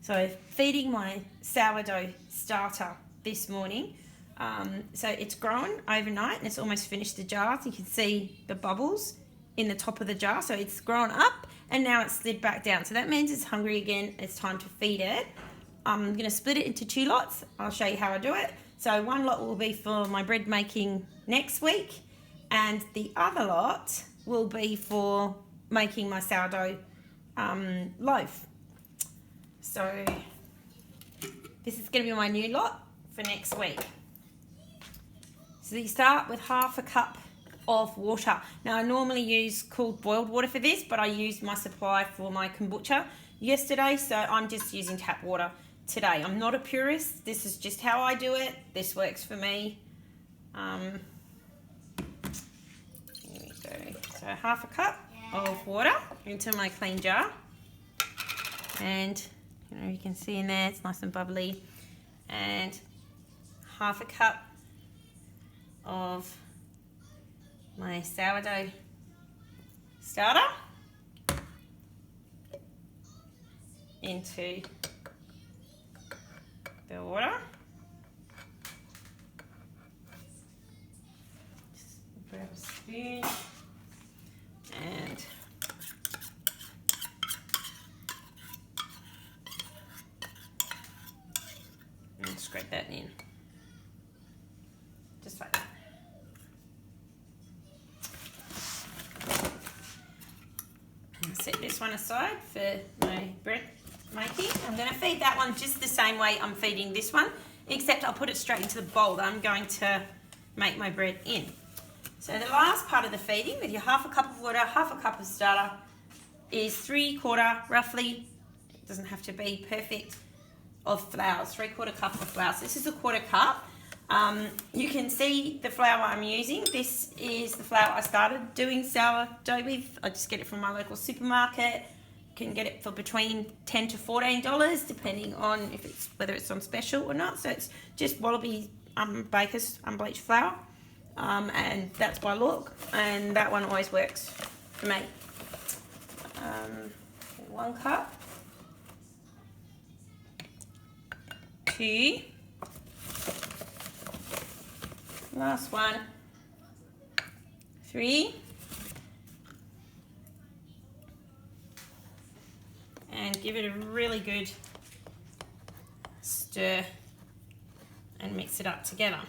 So feeding my sourdough starter this morning. So it's grown overnight and it's almost finished the jar. You can see the bubbles in the top of the jar. So it's grown up and now it's slid back down. So that means it's hungry again. It's time to feed it. I'm going to split it into 2 lots. I'll show you how I do it. So one lot will be for my bread making next week, and the other lot will be for making my sourdough loaf. So this is going to be my new lot for next week. So you start with 1/2 cup of water. Now I normally use cooled boiled water for this, but I used my supply for my kombucha yesterday, so I'm just using tap water today. I'm not a purist. This is just how I do it. This works for me. Here we go. So 1/2 cup of water into my clean jar, and you can see in there it's nice and bubbly, and 1/2 cup of my sourdough starter into the water. Just grab a spoon and scrape that in, just like that. Set this one aside for my bread making. I'm going to feed that one just the same way I'm feeding this one, except I'll put it straight into the bowl that I'm going to make my bread in. So the last part of the feeding, with your 1/2 cup of water, 1/2 cup of starter, is 3/4 roughly, it doesn't have to be perfect, of flour, 3/4 cup of flour. So this is a 1/4 cup. You can see the flour I'm using. This is the flour I started doing sourdough with. I just get it from my local supermarket. You can get it for between $10 to $14, depending on whether it's on special or not. So it's just Wallaby Baker's unbleached flour, and that's by look, and that one always works for me. 1 cup, 2. Last one, 3, and give it a really good stir and mix it up together.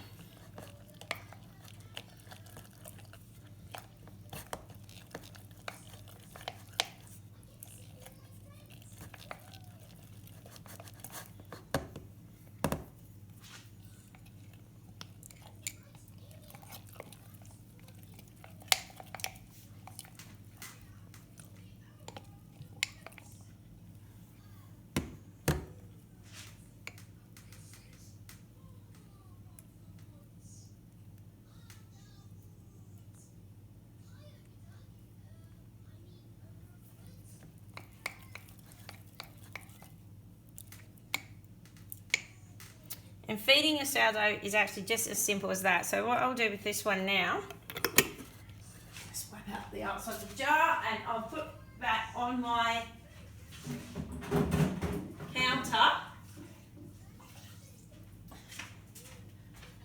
And feeding your sourdough is actually just as simple as that. So what I'll do with this one now, just wipe out the outside of the jar, and I'll put that on my counter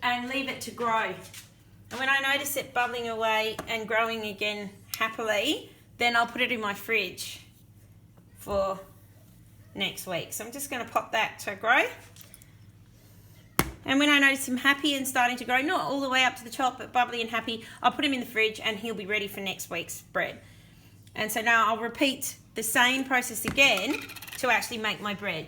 and leave it to grow. And when I notice it bubbling away and growing again happily, then I'll put it in my fridge for next week. So I'm just going to pop that to grow. And when I notice him happy and starting to grow, not all the way up to the top, but bubbly and happy, I'll put him in the fridge and he'll be ready for next week's bread. And so now I'll repeat the same process again to actually make my bread.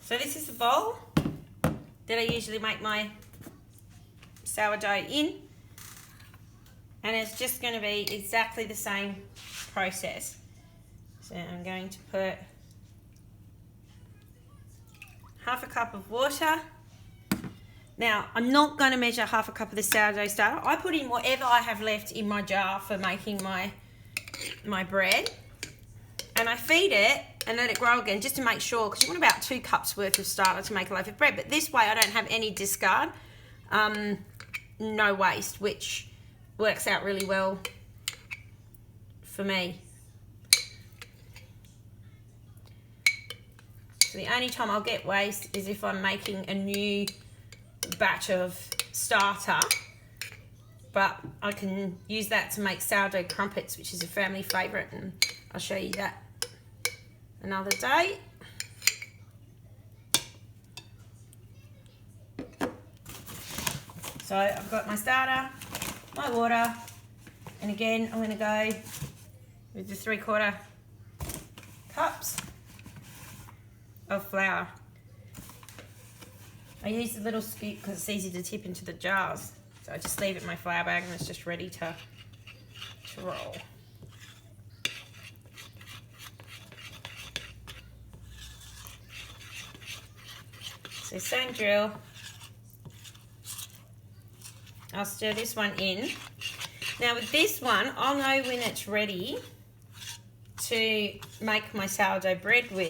So this is the bowl that I usually make my sourdough in, and it's just going to be exactly the same process. So I'm going to put 1/2 cup of water. Now I'm not going to measure 1/2 cup of the sourdough starter. I put in whatever I have left in my jar for making my bread, and I feed it and let it grow again just to make sure, because you want about 2 cups worth of starter to make a loaf of bread. But this way I don't have any discard, no waste, which works out really well for me. So the only time I'll get waste is if I'm making a new batch of starter, but I can use that to make sourdough crumpets, which is a family favourite, and I'll show you that another day. So I've got my starter, my water, and again I'm going to go with the 3/4 cups of flour. I use the little scoop because it's easy to tip into the jars. So I just leave it in my flour bag and it's just ready to roll. So same drill. I'll stir this one in. Now with this one, I'll know when it's ready to make my sourdough bread with.